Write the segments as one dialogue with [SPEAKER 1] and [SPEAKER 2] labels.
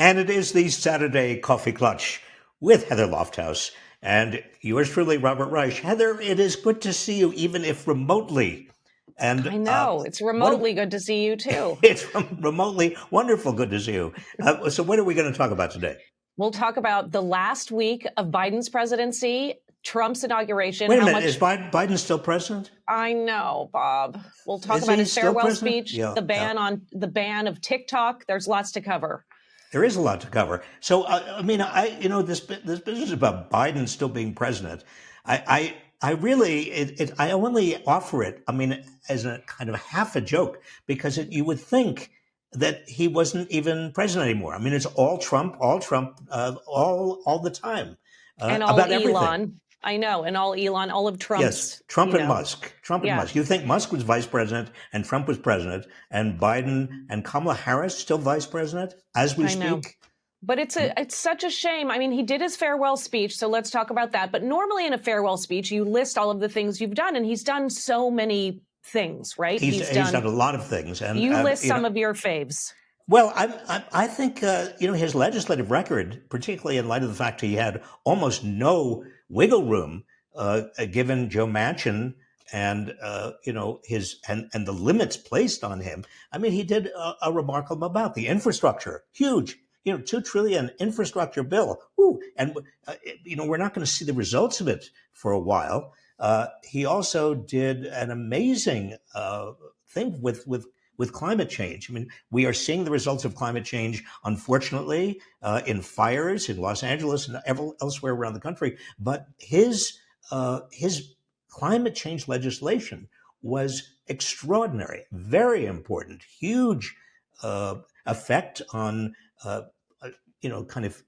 [SPEAKER 1] And it is the Saturday Coffee Klatch with Heather Lofthouse and yours truly, Robert Reich. Heather, it is good to see you, even if remotely. And
[SPEAKER 2] I know. It's
[SPEAKER 1] what
[SPEAKER 2] remotely good to see you too.
[SPEAKER 1] it's remotely wonderful. Good to see you. So, what are we going to talk about today?
[SPEAKER 2] We'll talk about the last week of Biden's presidency, Trump's inauguration.
[SPEAKER 1] Wait a minute. Is Biden still president?
[SPEAKER 2] I know, Bob. We'll talk
[SPEAKER 1] Is
[SPEAKER 2] about
[SPEAKER 1] he
[SPEAKER 2] his
[SPEAKER 1] still
[SPEAKER 2] farewell
[SPEAKER 1] president?
[SPEAKER 2] speech,
[SPEAKER 1] Yeah.
[SPEAKER 2] the ban of TikTok. There's lots to cover.
[SPEAKER 1] There is a lot to cover. So, this business about Biden still being president, I really, I only offer it, as a kind of half a joke, because you would think that he wasn't even president anymore. It's all Trump, all the time,
[SPEAKER 2] And all
[SPEAKER 1] about
[SPEAKER 2] Elon.
[SPEAKER 1] everything.
[SPEAKER 2] I know, and all Elon, all of Trump's.
[SPEAKER 1] Yes, Trump and Musk. Trump and Musk. You think Musk was vice president and Trump was president, and Biden and Kamala Harris still vice president as we speak?
[SPEAKER 2] Know. But it's such a shame. He did his farewell speech, so let's talk about that. But normally in a farewell speech, you list all of the things you've done, and he's done so many things, right?
[SPEAKER 1] He's done a lot of things, and
[SPEAKER 2] you list some of your faves.
[SPEAKER 1] Well, I think his legislative record, particularly in light of the fact he had almost no wiggle room given Joe Manchin and his and the limits placed on him. He did a remarkable amount. The infrastructure, huge. $2 trillion infrastructure bill. Ooh, and we're not going to see the results of it for a while. He also did an amazing thing with climate change. We are seeing the results of climate change, unfortunately, in fires in Los Angeles and elsewhere around the country. But his climate change legislation was extraordinary, very important, huge effect on kind of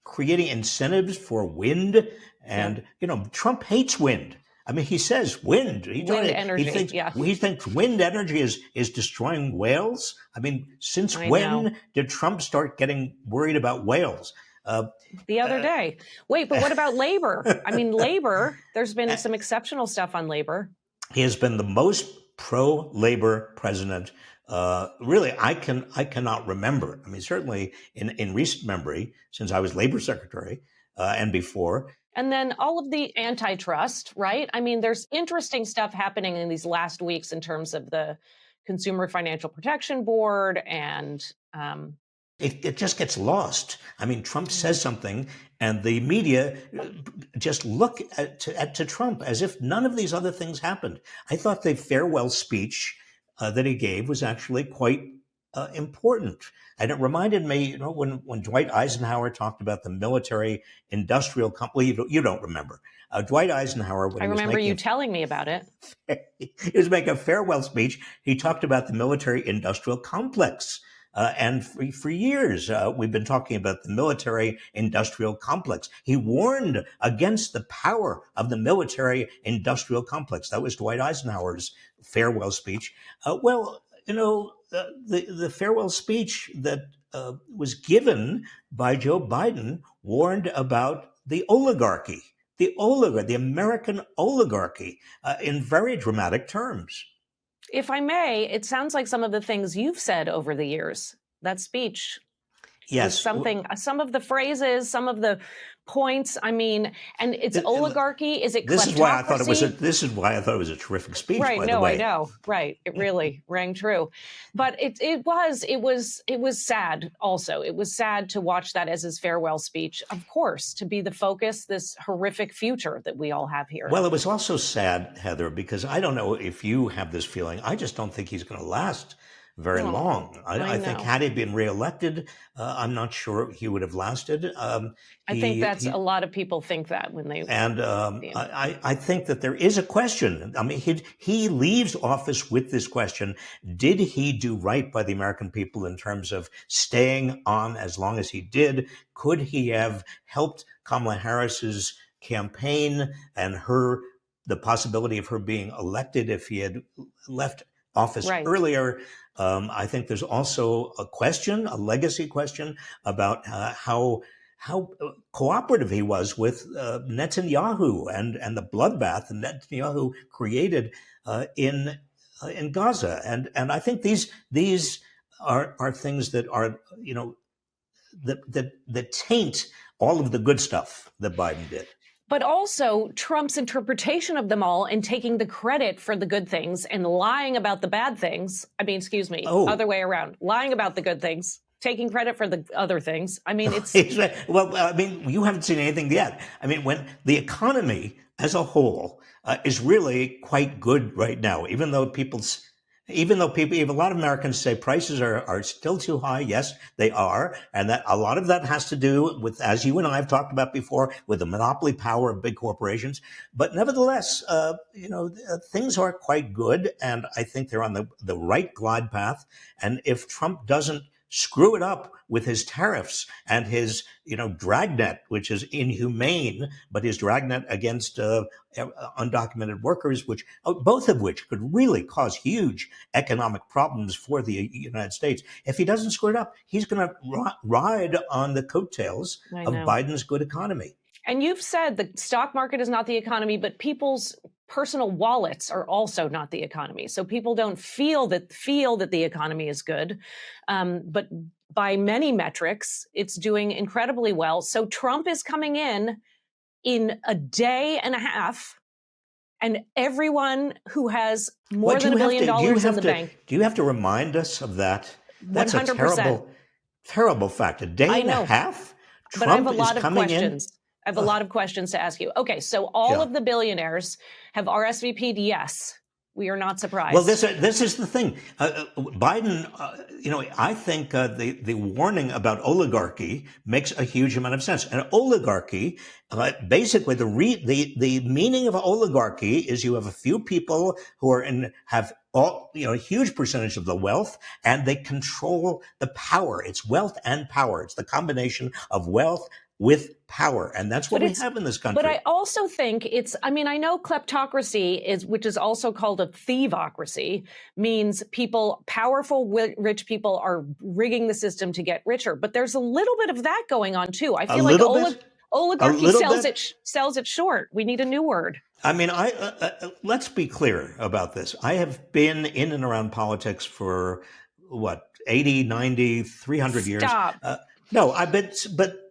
[SPEAKER 1] creating incentives for wind. And Trump hates wind. He says wind.
[SPEAKER 2] Wind energy.
[SPEAKER 1] He thinks wind energy is destroying whales. Since when did Trump start getting worried about whales?
[SPEAKER 2] The other day. Wait, but what about labor? Labor, there's been some exceptional stuff on labor.
[SPEAKER 1] He has been the most pro-labor president really I cannot remember. Certainly in recent memory, since I was labor secretary and before.
[SPEAKER 2] And then all of the antitrust, right? There's interesting stuff happening in these last weeks in terms of the Consumer Financial Protection Board and
[SPEAKER 1] it just gets lost. Trump says something and the media just look to Trump as if none of these other things happened. I thought the farewell speech that he gave was actually quite important. And it reminded me, when Dwight Eisenhower talked about the military-industrial complex. Well, you don't remember. Dwight Eisenhower, when
[SPEAKER 2] I remember you telling me about it.
[SPEAKER 1] He was making a farewell speech. He talked about the military-industrial complex. And for years, we've been talking about the military-industrial complex. He warned against the power of the military-industrial complex. That was Dwight Eisenhower's farewell speech. The farewell speech that was given by Joe Biden warned about the oligarchy, the American oligarchy, in very dramatic terms.
[SPEAKER 2] If I may, it sounds like some of the things you've said over the years. That speech.
[SPEAKER 1] Yes.
[SPEAKER 2] Some of the phrases, some of the points. And it's oligarchy. Is it kleptocracy?
[SPEAKER 1] This is why I thought it was a terrific speech.
[SPEAKER 2] Right.
[SPEAKER 1] By the way.
[SPEAKER 2] I know. Right. It really rang true. But it was sad. Also, it was sad to watch that as his farewell speech. Of course, to be the focus, this horrific future that we all have here.
[SPEAKER 1] Well, it was also sad, Heather, because I don't know if you have this feeling. I just don't think he's going to last very long. I think had he been reelected, I'm not sure he would have lasted.
[SPEAKER 2] I think that's a lot of people think that when they
[SPEAKER 1] I think that there is a question. He leaves office with this question: did he do right by the American people in terms of staying on as long as he did? Could he have helped Kamala Harris's campaign and the possibility of her being elected if he had left office earlier? I think there's also a legacy question about how cooperative he was with Netanyahu and the bloodbath that Netanyahu created in Gaza. And I think these are things that are, that taint all of the good stuff that Biden did.
[SPEAKER 2] But also Trump's interpretation of them all and taking the credit for the good things and lying about the bad things. I mean, excuse me, other way around, lying about the good things, taking credit for the other things. I mean, it's
[SPEAKER 1] well, I mean, you haven't seen anything yet. I mean, when the economy as a whole is really quite good right now, even though even a lot of Americans say prices are still too high. Yes, they are. And that a lot of that has to do with, as you and I have talked about before, with the monopoly power of big corporations. But nevertheless, things are quite good. And I think they're on the right glide path. And if Trump doesn't screw it up with his tariffs and his, dragnet, which is inhumane, but his dragnet against undocumented workers, which both of which could really cause huge economic problems for the United States. If he doesn't screw it up, he's going to ride on the coattails of Biden's good economy.
[SPEAKER 2] And you've said the stock market is not the economy, but people's personal wallets are also not the economy. So people don't feel that the economy is good. But by many metrics, it's doing incredibly well. So Trump is coming in a day and a half, and everyone who has more than $1 billion in the bank.
[SPEAKER 1] Do you have to remind us of that? That's
[SPEAKER 2] 100%.
[SPEAKER 1] a terrible, terrible fact. A day and a half?
[SPEAKER 2] But I have a lot of questions. I have a lot of questions to ask you. Okay, so all of the billionaires have RSVP'd yes. We are not surprised.
[SPEAKER 1] Well, this is the thing. Biden, I think the warning about oligarchy makes a huge amount of sense. And oligarchy, basically, the meaning of oligarchy is you have a few people who have a huge percentage of the wealth, and they control the power. It's wealth and power. It's the combination of wealth with power. And that's what we have in this country.
[SPEAKER 2] But I also think I know kleptocracy which is also called a thievocracy, means powerful, rich people are rigging the system to get richer. But there's a little bit of that going on too. I feel like oligarchy sells it short. We need a new word.
[SPEAKER 1] I mean, let's be clear about this. I have been in and around politics for 80, 90, 300 years.
[SPEAKER 2] Stop.
[SPEAKER 1] No,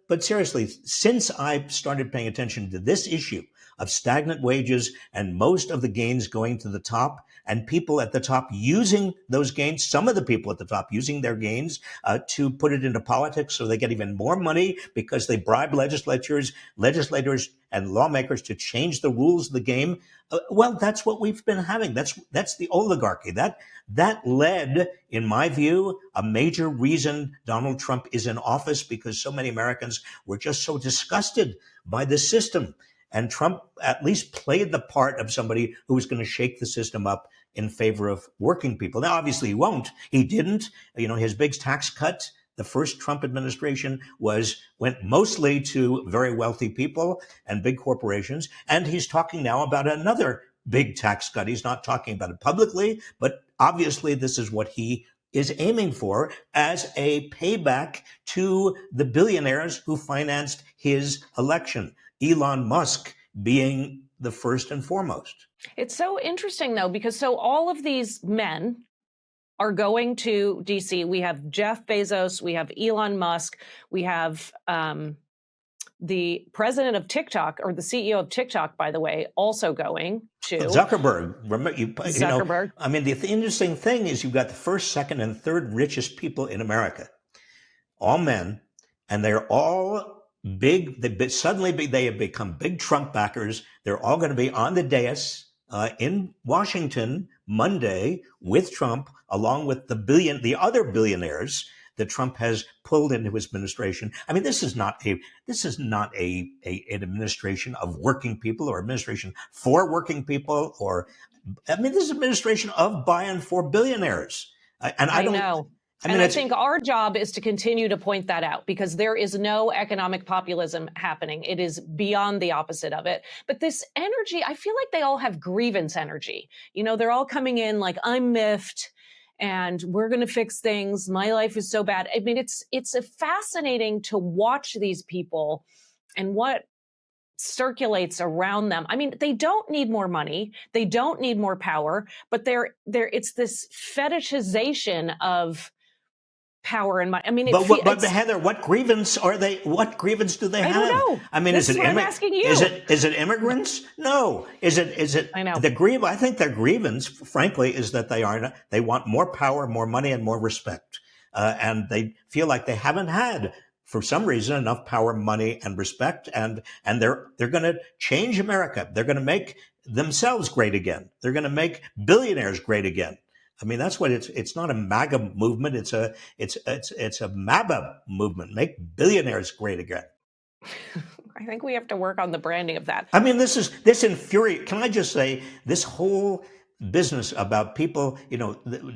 [SPEAKER 1] but seriously, since I started paying attention to this issue of stagnant wages and most of the gains going to the top, and people at the top using those gains, some of the people at the top using their gains to put it into politics so they get even more money because they bribe legislators and lawmakers to change the rules of the game. Well, that's what we've been having. That's the oligarchy. That led, in my view, a major reason Donald Trump is in office, because so many Americans were just so disgusted by the system. And Trump at least played the part of somebody who was going to shake the system up in favor of working people. Now, obviously, he won't. He didn't. His big tax cut, the first Trump administration, went mostly to very wealthy people and big corporations. And he's talking now about another big tax cut. He's not talking about it publicly, but obviously this is what he is aiming for as a payback to the billionaires who financed his election, Elon Musk being the first and foremost.
[SPEAKER 2] It's so interesting, though, because all of these men are going to D.C. We have Jeff Bezos, we have Elon Musk, we have the president of TikTok, or the CEO of TikTok, by the way, also going to
[SPEAKER 1] Zuckerberg. Remember,
[SPEAKER 2] Zuckerberg.
[SPEAKER 1] The interesting thing is you've got the first, second, and third richest people in America, all men, and they're all big. They have become big Trump backers. They're all going to be on the dais in Washington Monday with Trump, along with the other billionaires that Trump has pulled into his administration. I mean, this is not an administration of working people or administration for working people, this is an administration of, by, and for billionaires.
[SPEAKER 2] I know. I think our job is to continue to point that out, because there is no economic populism happening. It is beyond the opposite of it. But this energy, I feel like they all have grievance energy. They're all coming in like, I'm miffed and we're going to fix things. My life is so bad. I mean, it's fascinating to watch these people and what circulates around them. I mean, they don't need more money. They don't need more power, but it's this fetishization of power and money. I mean,
[SPEAKER 1] But Heather, what grievance are they? What grievance do they
[SPEAKER 2] I don't
[SPEAKER 1] have?
[SPEAKER 2] know.
[SPEAKER 1] I mean,
[SPEAKER 2] This is what I'm asking you.
[SPEAKER 1] Is it immigrants? No. Is it
[SPEAKER 2] I know.
[SPEAKER 1] I think their grievance, frankly, is that they want more power, more money, and more respect, and they feel like they haven't had, for some reason, enough power, money, and respect, and they're going to change America. They're going to make themselves great again. They're going to make billionaires great again. I mean, that's what it's not a MAGA movement. It's a MABA movement. Make billionaires great again.
[SPEAKER 2] I think we have to work on the branding of that.
[SPEAKER 1] I mean, this infuriates. Can I just say, this whole business about people,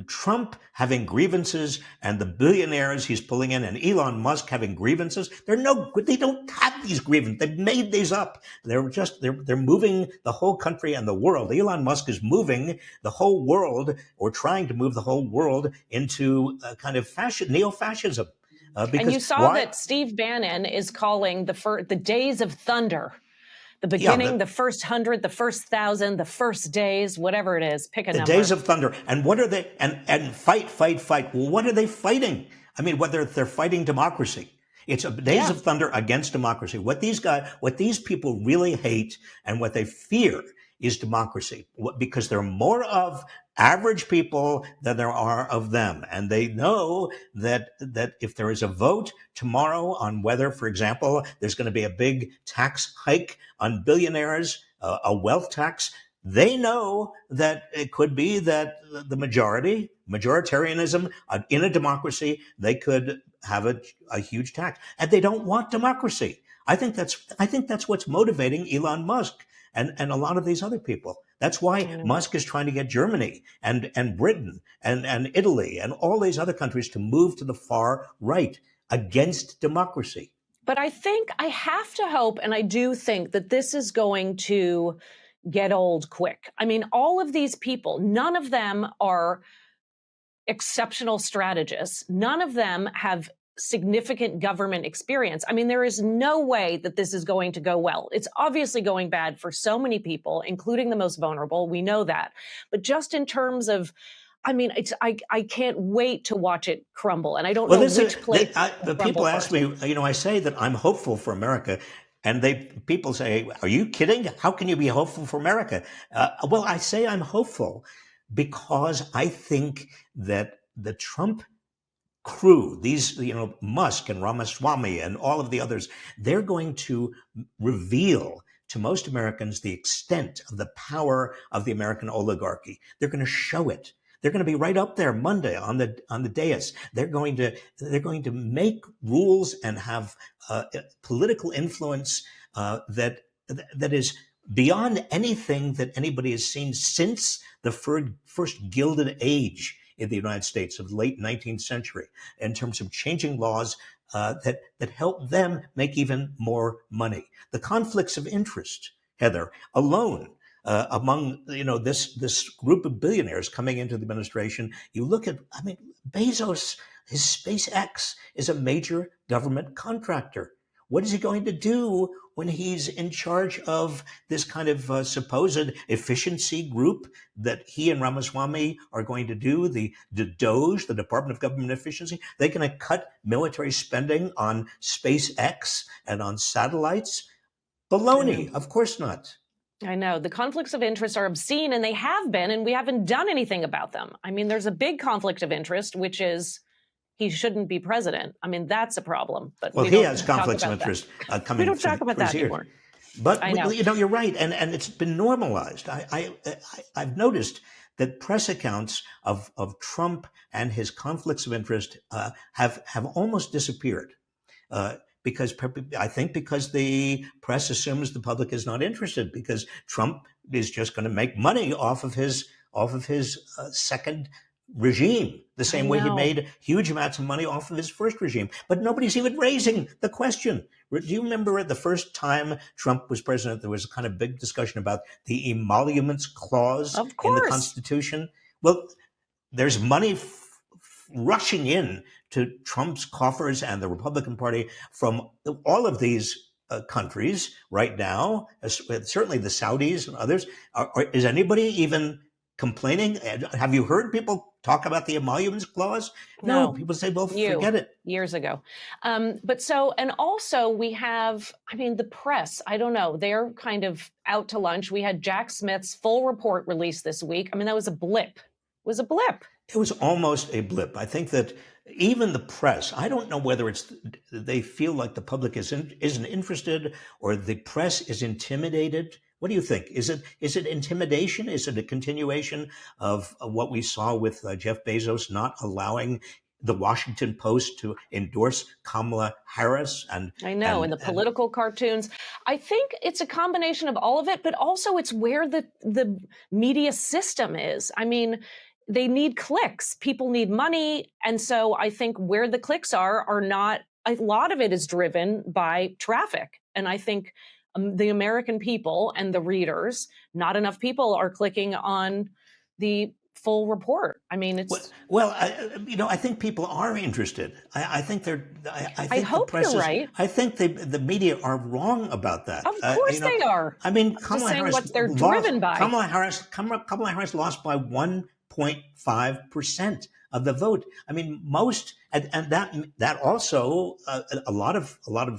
[SPEAKER 1] Trump having grievances and the billionaires he's pulling in, and Elon Musk having grievances. They don't have these grievances. They've made these up. They're moving the whole country and the world. Elon Musk is moving the whole world, or trying to move the whole world, into a kind of neo-fascism.
[SPEAKER 2] And you saw that Steve Bannon is calling the days of thunder. The beginning, the first 100, the first 1,000, the first days, whatever it is, pick a number.
[SPEAKER 1] The days of thunder. And what are they? And fight. Well, what are they fighting? I mean, whether they're fighting democracy. It's days of thunder against democracy. What these people really hate and what they fear is democracy, because there are more of average people than there are of them. And they know that if there is a vote tomorrow on whether, for example, there's going to be a big tax hike on billionaires, a wealth tax, they know that it could be that the majoritarianism in a democracy, they could have a huge tax. And they don't want democracy. I think that's what's motivating Elon Musk and a lot of these other people. That's why Musk is trying to get Germany and Britain and Italy and all these other countries to move to the far right against democracy.
[SPEAKER 2] But I think I have to hope, and I do think that this is going to get old quick. I mean, all of these people, none of them are exceptional strategists. None of them have significant government experience. I mean, there is no way that this is going to go well. It's obviously going bad for so many people, including the most vulnerable. We know that. But just in terms of, I mean, I can't wait to watch it crumble. And I don't know which place.
[SPEAKER 1] The people ask me, I say that I'm hopeful for America. And people say, are you kidding? How can you be hopeful for America? Well, I say I'm hopeful because I think that the Trump crew, these, Musk and Ramaswamy and all of the others, they're going to reveal to most Americans the extent of the power of the American oligarchy. They're going to show it. They're going to be right up there Monday on the dais. They're going to make rules and have political influence that is beyond anything that anybody has seen since the first Gilded Age in the United States of the late 19th century, in terms of changing laws that help them make even more money. The conflicts of interest, Heather, alone among this group of billionaires coming into the administration. You look at, Bezos, his SpaceX is a major government contractor. What is he going to do when he's in charge of this kind of supposed efficiency group that he and Ramaswamy are going to do, the DOGE, the Department of Government Efficiency? They're going to cut military spending on SpaceX and on satellites? Baloney, of course not.
[SPEAKER 2] I know. The conflicts of interest are obscene, and they have been, and we haven't done anything about them. I mean, there's a big conflict of interest, which is he shouldn't be president. I mean, that's a problem. But
[SPEAKER 1] he has conflicts of interest coming.
[SPEAKER 2] We don't talk about that anymore.
[SPEAKER 1] But you're right, and it's been normalized. I've noticed that press accounts of Trump and his conflicts of interest have almost disappeared. Because the press assumes the public is not interested, because Trump is just going to make money off of his second regime, the same way he made huge amounts of money off of his first regime. But nobody's even raising the question. Do you remember the first time Trump was president, there was a kind of big discussion about the emoluments clause in the Constitution? Well, there's money rushing in to Trump's coffers and the Republican Party from all of these countries right now, certainly the Saudis and others. Is anybody even complaining? Have you heard people talk about the emoluments clause? No,
[SPEAKER 2] No,
[SPEAKER 1] people say, well, forget it.
[SPEAKER 2] years ago. And also we have, I mean, the press, I don't know, they're kind of out to lunch. We had Jack Smith's full report released this week. I mean, that was a blip. It was a blip.
[SPEAKER 1] It was almost a blip. I think that even the press, I don't know whether it's they feel like the public isn't interested or the press is intimidated. What do you think? Is it intimidation? Is it a continuation of what we saw with Jeff Bezos not allowing the Washington Post to endorse Kamala Harris?
[SPEAKER 2] I know, and the political cartoons. I think it's a combination of all of it, but also it's where the media system is. I mean, they need clicks. People need money. And so I think where the clicks are not, a lot of it is driven by traffic. And I think the American people and the readers, not enough people are clicking on the full report. I mean, it's
[SPEAKER 1] I think people are interested. I think they're. I think
[SPEAKER 2] hope
[SPEAKER 1] the press
[SPEAKER 2] you're
[SPEAKER 1] is,
[SPEAKER 2] right.
[SPEAKER 1] I think the media are wrong about that.
[SPEAKER 2] Of course they are.
[SPEAKER 1] I mean,
[SPEAKER 2] Kamala Harris, what they're driven by.
[SPEAKER 1] Kamala Harris lost by 1.5% of the vote. I mean, most and that also a lot of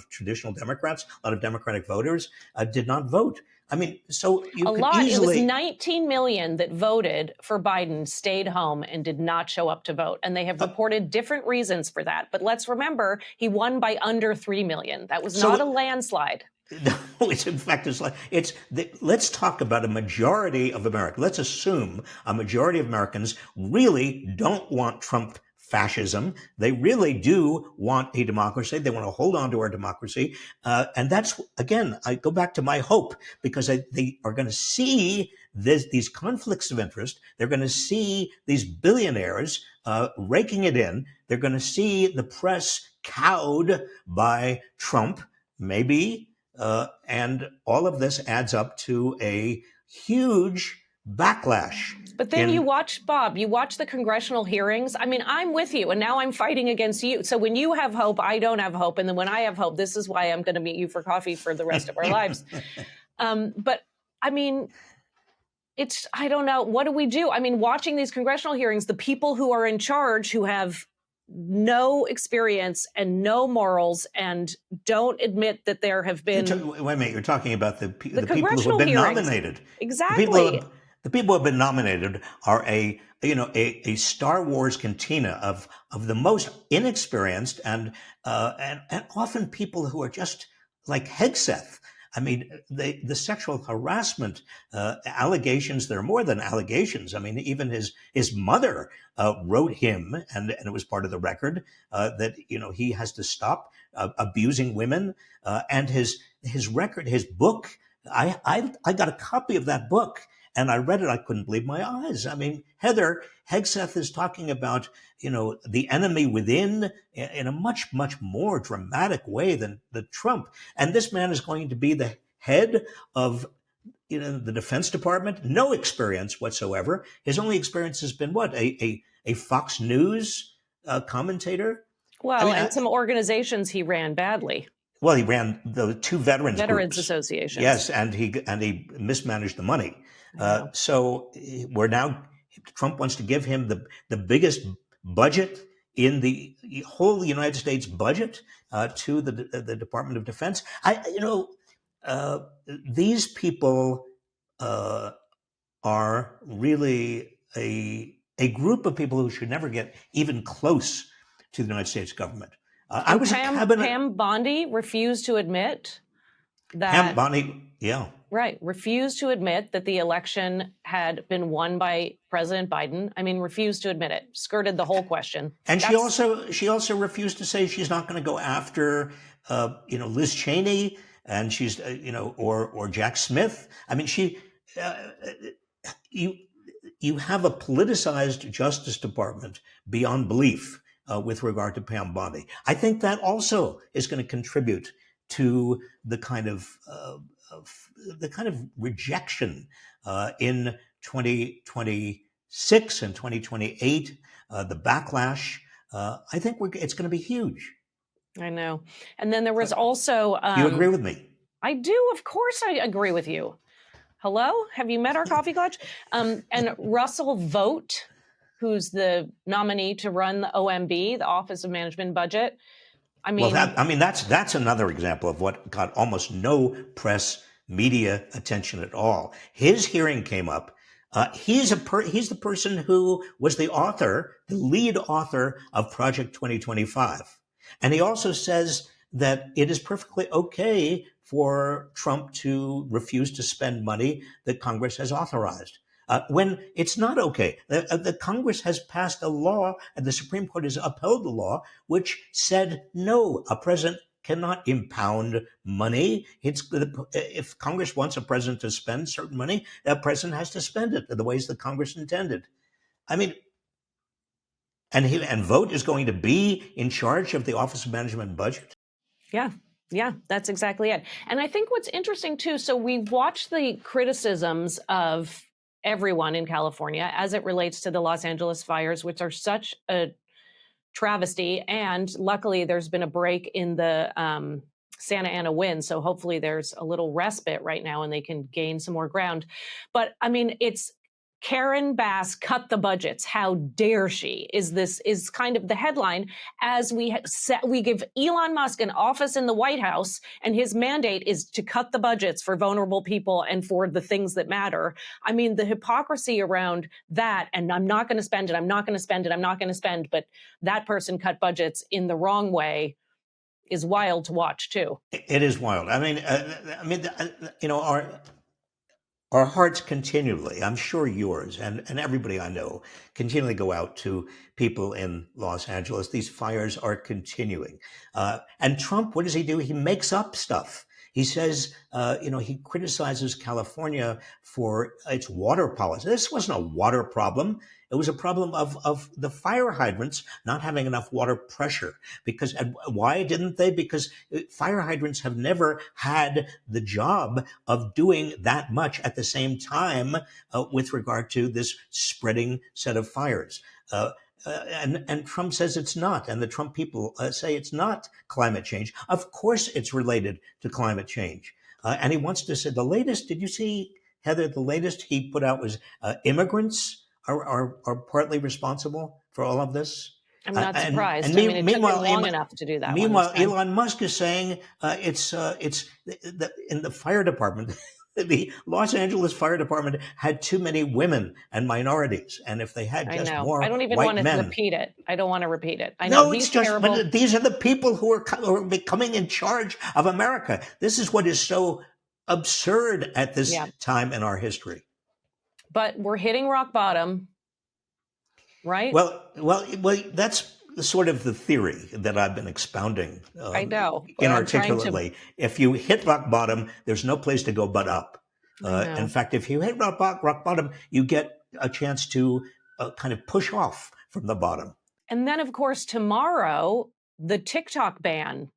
[SPEAKER 1] traditional Democrats, a lot of Democratic voters did not vote. I mean, so you could easily.
[SPEAKER 2] It was 19 million that voted for Biden stayed home and did not show up to vote. And they have reported different reasons for that. But let's remember, he won by under 3 million. That was not a landslide.
[SPEAKER 1] No, it's in fact, let's talk about a majority of America. Let's assume a majority of Americans really don't want Trump fascism. They really do want a democracy. They want to hold on to our democracy. And that's, again, I go back to my hope, because they are going to see these conflicts of interest. They're going to see these billionaires raking it in. They're going to see the press cowed by Trump, maybe. And all of this adds up to a huge backlash.
[SPEAKER 2] But then you watch the congressional hearings. I mean, I'm with you, and now I'm fighting against you. So when you have hope, I don't have hope. And then when I have hope, this is why I'm going to meet you for coffee for the rest of our lives. But I mean, I don't know. What do we do? I mean, watching these congressional hearings, the people who are in charge, who have no experience and no morals and don't admit that there have been.
[SPEAKER 1] Wait a minute, you're talking about the people who have been
[SPEAKER 2] hearings.
[SPEAKER 1] Nominated.
[SPEAKER 2] Exactly.
[SPEAKER 1] The people who have been nominated are a Star Wars cantina of the most inexperienced and often people who are just like Hegseth. I mean, the sexual harassment allegations, they're more than allegations. I mean, even his mother wrote him, and it was part of the record, that, he has to stop abusing women. And his record, his book, I got a copy of that book, and I read it. I couldn't believe my eyes. I mean, Heather Hegseth is talking about, the enemy within in a much, much more dramatic way than Trump. And this man is going to be the head of, the Defense Department. No experience whatsoever. His only experience has been what? A Fox News commentator?
[SPEAKER 2] Well, and some organizations he ran badly.
[SPEAKER 1] Well, he ran the two veterans
[SPEAKER 2] associations.
[SPEAKER 1] Yes, and he mismanaged the money. So Trump wants to give him the biggest budget in the whole United States budget to the Department of Defense. These people are really a group of people who should never get even close to the United States government.
[SPEAKER 2] Pam Bondi refused to admit that.
[SPEAKER 1] Pam Bondi, yeah.
[SPEAKER 2] Right. Refused to admit that the election had been won by President Biden. I mean, refused to admit it. Skirted the whole question.
[SPEAKER 1] And she also refused to say she's not going to go after, Liz Cheney, and she's, or Jack Smith. I mean, you have a politicized Justice Department beyond belief with regard to Pam Bondi. I think that also is going to contribute to the kind of rejection in 2026 and 2028, the backlash. I think it's going to be huge.
[SPEAKER 2] I know. And then there was also.
[SPEAKER 1] You agree with me?
[SPEAKER 2] I do. Of course, I agree with you. Hello? Have you met our Coffee Klatch? And Russell Vogt, who's the nominee to run the OMB, the Office of Management and Budget. I
[SPEAKER 1] Well,
[SPEAKER 2] mean,
[SPEAKER 1] that's another example of what got almost no press media attention at all. His hearing came up. He's the person who was the lead author of Project 2025, and he also says that it is perfectly okay for Trump to refuse to spend money that Congress has authorized. When it's not okay, the Congress has passed a law and the Supreme Court has upheld the law which said no, a president cannot impound money. If Congress wants a president to spend certain money, that president has to spend it the ways that Congress intended. I mean, and Vogt is going to be in charge of the Office of Management and Budget.
[SPEAKER 2] yeah, that's exactly it. And I think what's interesting too, so we watched the criticisms of everyone in California as it relates to the Los Angeles fires, which are such a travesty. And luckily, there's been a break in the Santa Ana wind. So hopefully there's a little respite right now and they can gain some more ground. But I mean, it's Karen Bass cut the budgets. How dare she? Is kind of the headline as we give Elon Musk an office in the White House, and his mandate is to cut the budgets for vulnerable people and for the things that matter. I mean, the hypocrisy around that, and I'm not going to spend it, I'm not going to spend it, I'm not going to spend, but that person cut budgets in the wrong way is wild to watch too.
[SPEAKER 1] It is wild. You know, our hearts continually, I'm sure yours and everybody I know, continually go out to people in Los Angeles. These fires are continuing. And Trump, what does he do? He makes up stuff. He says, he criticizes California for its water policy. This wasn't a water problem. It was a problem of the fire hydrants not having enough water pressure. And why didn't they? Because fire hydrants have never had the job of doing that much at the same time with regard to this spreading set of fires. And Trump says it's not, and the Trump people say it's not climate change. Of course, it's related to climate change, and he wants to say the latest. Did you see, Heather? The latest he put out was immigrants are partly responsible for all of this.
[SPEAKER 2] I'm not surprised.
[SPEAKER 1] And
[SPEAKER 2] I mean, it took him
[SPEAKER 1] meanwhile,
[SPEAKER 2] long enough to do that.
[SPEAKER 1] Meanwhile, Elon Musk is saying it's in the fire department. The Los Angeles Fire Department had too many women and minorities, and if they had just more
[SPEAKER 2] I don't even
[SPEAKER 1] white
[SPEAKER 2] want to
[SPEAKER 1] men,
[SPEAKER 2] repeat it. I don't want to repeat it. I know
[SPEAKER 1] it's just.
[SPEAKER 2] terrible.
[SPEAKER 1] But these are the people who are becoming in charge of America. This is what is so absurd at this time in our history.
[SPEAKER 2] But we're hitting rock bottom, right?
[SPEAKER 1] Well, that's sort of the theory that I've been expounding.
[SPEAKER 2] I know.
[SPEAKER 1] Inarticulately. If you hit rock bottom, there's no place to go but up. In fact, if you hit rock bottom, you get a chance to kind of push off from the bottom.
[SPEAKER 2] And then, of course, tomorrow, the TikTok ban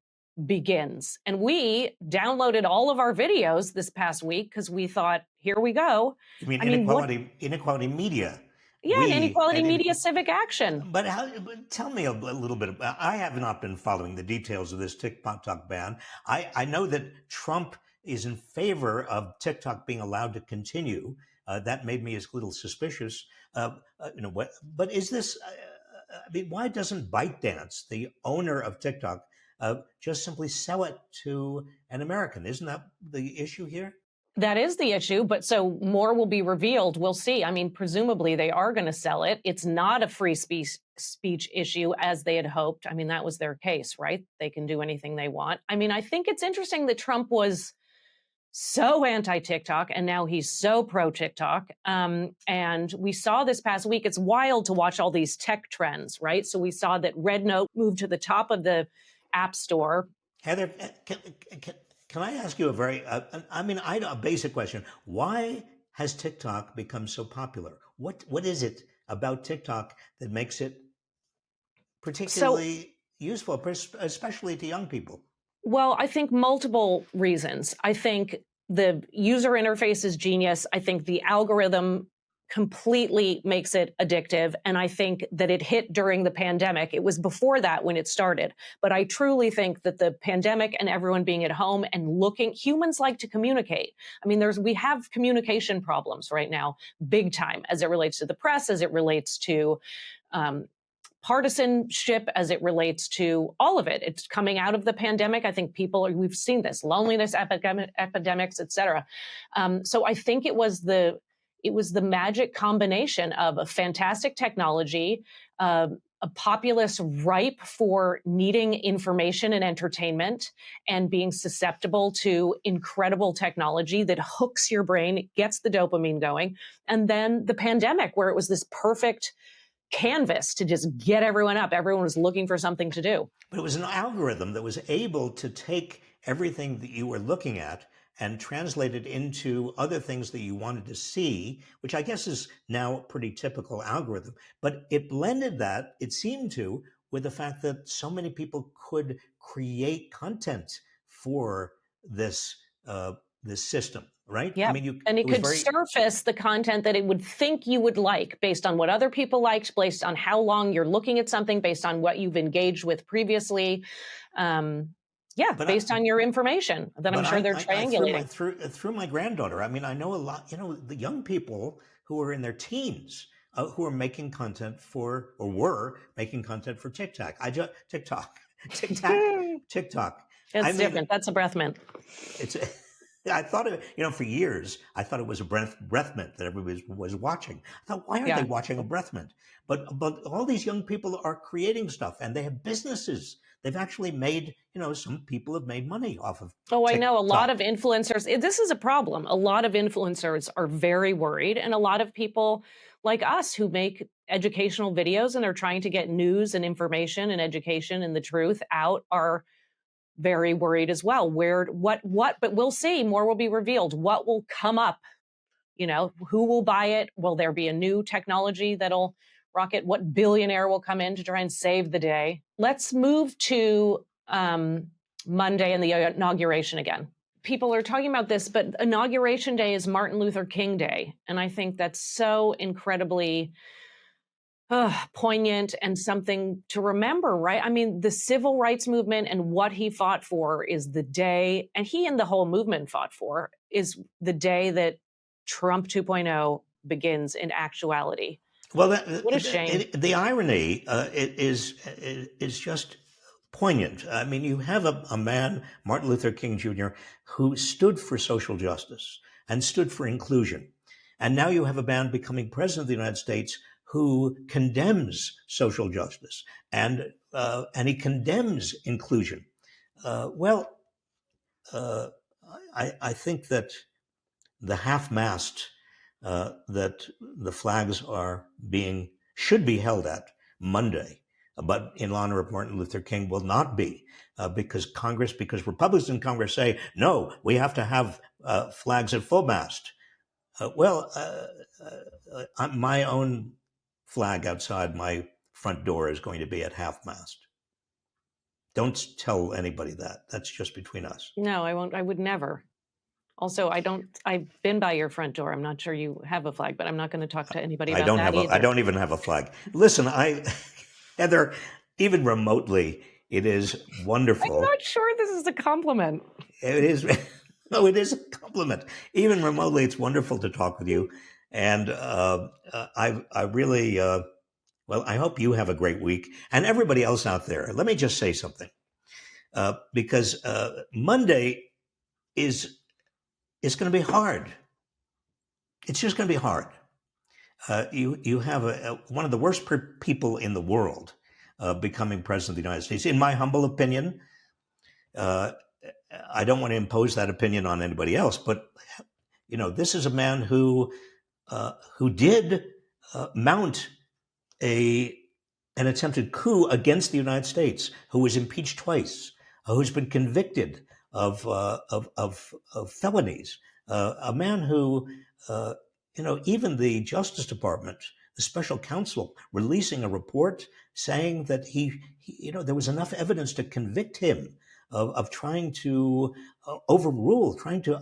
[SPEAKER 2] begins. And we downloaded all of our videos this past week because we thought, here we go.
[SPEAKER 1] You mean inequality media?
[SPEAKER 2] Yeah, inequality media civic action.
[SPEAKER 1] But tell me a little bit about, I have not been following the details of this TikTok ban. I know that Trump is in favor of TikTok being allowed to continue. That made me a little suspicious. But is this, why doesn't ByteDance, the owner of TikTok, just simply sell it to an American? Isn't that the issue here?
[SPEAKER 2] That is the issue, but so more will be revealed. We'll see. I mean, presumably they are going to sell it. It's not a free speech issue as they had hoped. I mean, that was their case, right? They can do anything they want. I mean, I think it's interesting that Trump was so anti-TikTok and now he's so pro-TikTok. And we saw this past week, it's wild to watch all these tech trends, right? So we saw that Red Note moved to the top of the App Store.
[SPEAKER 1] Heather, can I ask you a basic question? Why has TikTok become so popular? What is it about TikTok that makes it particularly useful, especially to young people?
[SPEAKER 2] Well, I think multiple reasons. I think the user interface is genius. I think the algorithm completely makes it addictive. And I think that it hit during the pandemic. It was before that when it started. But I truly think that the pandemic and everyone being at home and looking, humans like to communicate. I mean, we have communication problems right now, big time, as it relates to the press, as it relates to um, partisanship, as it relates to all of it. It's coming out of the pandemic. I think we've seen this loneliness epidemics, et cetera. So I think it was the magic combination of a fantastic technology, a populace ripe for needing information and entertainment, and being susceptible to incredible technology that hooks your brain, gets the dopamine going, and then the pandemic, where it was this perfect canvas to just get everyone up. Everyone was looking for something to do.
[SPEAKER 1] But it was an algorithm that was able to take everything that you were looking at and translate it into other things that you wanted to see, which I guess is now a pretty typical algorithm. But it blended that, it seemed to, with the fact that so many people could create content for this this system, right?
[SPEAKER 2] Yeah.
[SPEAKER 1] I mean,
[SPEAKER 2] and it
[SPEAKER 1] was
[SPEAKER 2] could
[SPEAKER 1] very.
[SPEAKER 2] surface the content that it would think you would like based on what other people liked, based on how long you're looking at something, based on what you've engaged with previously. Based on your information that I'm
[SPEAKER 1] But
[SPEAKER 2] sure they're
[SPEAKER 1] I through my
[SPEAKER 2] triangulating.
[SPEAKER 1] through my granddaughter. I mean, I know a lot. The young people who are in their teens who are making content for, or were making content for TikTok. TikTok, TikTok. I
[SPEAKER 2] It's
[SPEAKER 1] mean,
[SPEAKER 2] different. That's a breath mint.
[SPEAKER 1] it's. I thought for years, I thought it was a breath mint that everybody was watching. I thought, why are they
[SPEAKER 2] Yeah.
[SPEAKER 1] watching a breath mint? But all these young people are creating stuff, and they have businesses. They've actually made, some people have made money off of
[SPEAKER 2] Oh, I know a lot
[SPEAKER 1] TikTok.
[SPEAKER 2] of influencers. This is a problem. A lot of influencers are very worried, and a lot of people like us who make educational videos and are trying to get news and information and education and the truth out are very worried as well. But we'll see. More will be revealed. What will come up? Who will buy it? Will there be a new technology that'll rocket? What billionaire will come in to try and save the day? Let's move to Monday and the inauguration again. People are talking about this, but Inauguration Day is Martin Luther King Day. And I think that's so incredibly poignant and something to remember, right? I mean, the civil rights movement and what he fought for is the day, and he and the whole movement fought for, is the day that Trump 2.0 begins in actuality.
[SPEAKER 1] Well,
[SPEAKER 2] What a shame.
[SPEAKER 1] the irony is just poignant. I mean, you have a man, Martin Luther King Jr., who stood for social justice and stood for inclusion. And now you have a man becoming president of the United States who condemns social justice and he condemns inclusion. I think that the half-mast that the flags should be held at Monday, but in honor of Martin Luther King will not be because Republicans in Congress say, no, we have to have flags at full mast. My own flag outside my front door is going to be at half mast. Don't tell anybody that. That's just between us.
[SPEAKER 2] No, I won't. I would never. Also, I've been by your front door. I'm not sure you have a flag, but I'm not going to talk to anybody about that either.
[SPEAKER 1] I don't even have a flag. Listen, Heather, even remotely, it is wonderful.
[SPEAKER 2] I'm not sure this is a compliment.
[SPEAKER 1] It is. No, it is a compliment. Even remotely, it's wonderful to talk with you. And I really, I hope you have a great week. And everybody else out there, let me just say something. Because Monday is going to be hard. It's just going to be hard. You have one of the worst people in the world becoming president of the United States. In my humble opinion, I don't want to impose that opinion on anybody else, but this is a man who did mount an attempted coup against the United States, who was impeached twice, who's been convicted of felonies, a man who, even the Justice Department, the special counsel, releasing a report saying that he there was enough evidence to convict him of trying to overrule, trying to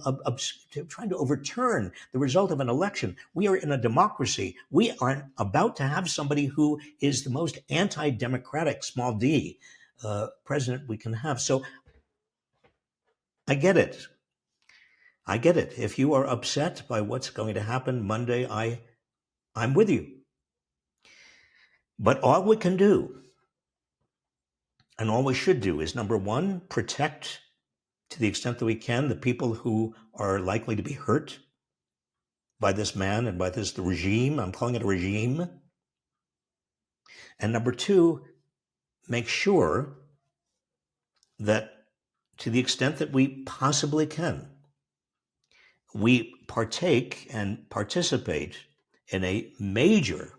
[SPEAKER 1] overturn the result of an election. We are in a democracy. We are about to have somebody who is the most anti-democratic, small d, president we can have. So I get it. I get it. If you are upset by what's going to happen Monday, I'm with you. But all we can do, and all we should do, is number one, protect to the extent that we can the people who are likely to be hurt by this man and by the regime. I'm calling it a regime. And number two, make sure that to the extent that we possibly can, we partake and participate in a major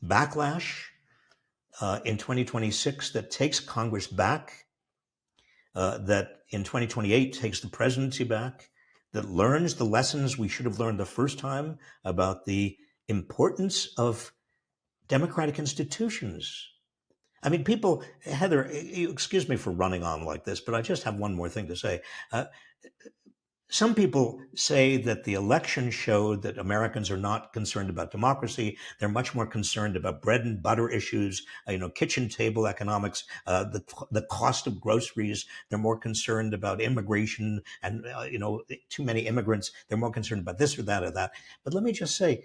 [SPEAKER 1] backlash in 2026 that takes Congress back, that in 2028 takes the presidency back, that learns the lessons we should have learned the first time about the importance of democratic institutions. I mean, people, Heather, excuse me for running on like this, but I just have one more thing to say. Some people say that the election showed that Americans are not concerned about democracy. They're much more concerned about bread and butter issues, kitchen table economics, the cost of groceries. They're more concerned about immigration and, too many immigrants. They're more concerned about this or that or that. But let me just say,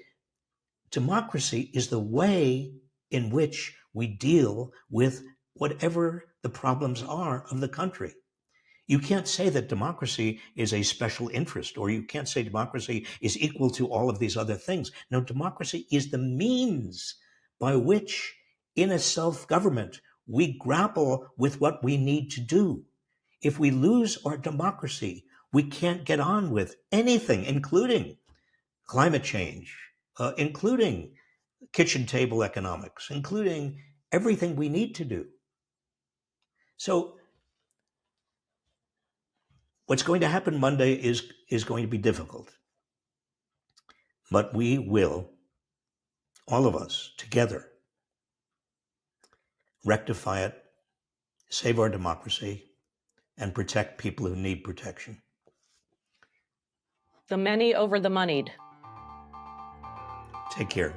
[SPEAKER 1] democracy is the way in which we deal with whatever the problems are of the country. You can't say that democracy is a special interest, or you can't say democracy is equal to all of these other things. No, democracy is the means by which, in a self-government, we grapple with what we need to do. If we lose our democracy, we can't get on with anything, including climate change, including kitchen table economics, including everything we need to do. So what's going to happen Monday is going to be difficult. But we will, all of us together, rectify it, save our democracy, and protect people who need protection.
[SPEAKER 2] The many over the moneyed.
[SPEAKER 1] Take care.